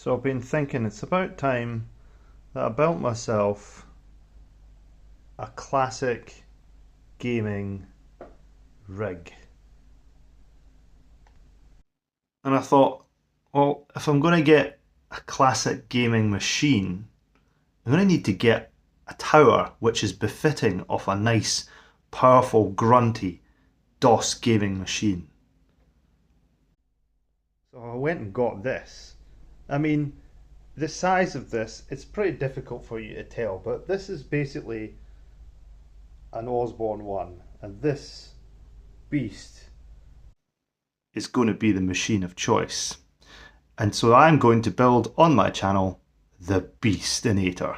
So I've been thinking it's about time that I built myself a classic gaming rig. And I thought, well, if I'm going to get a classic gaming machine, I'm going to need to get a tower which is befitting of a nice, powerful, grunty DOS gaming machine. So I went and got this. I mean, the size of this, it's pretty difficult for you to tell, but this is basically an Osborne one, and this beast is going to be the machine of choice. And so I'm going to build on my channel the Beastinator.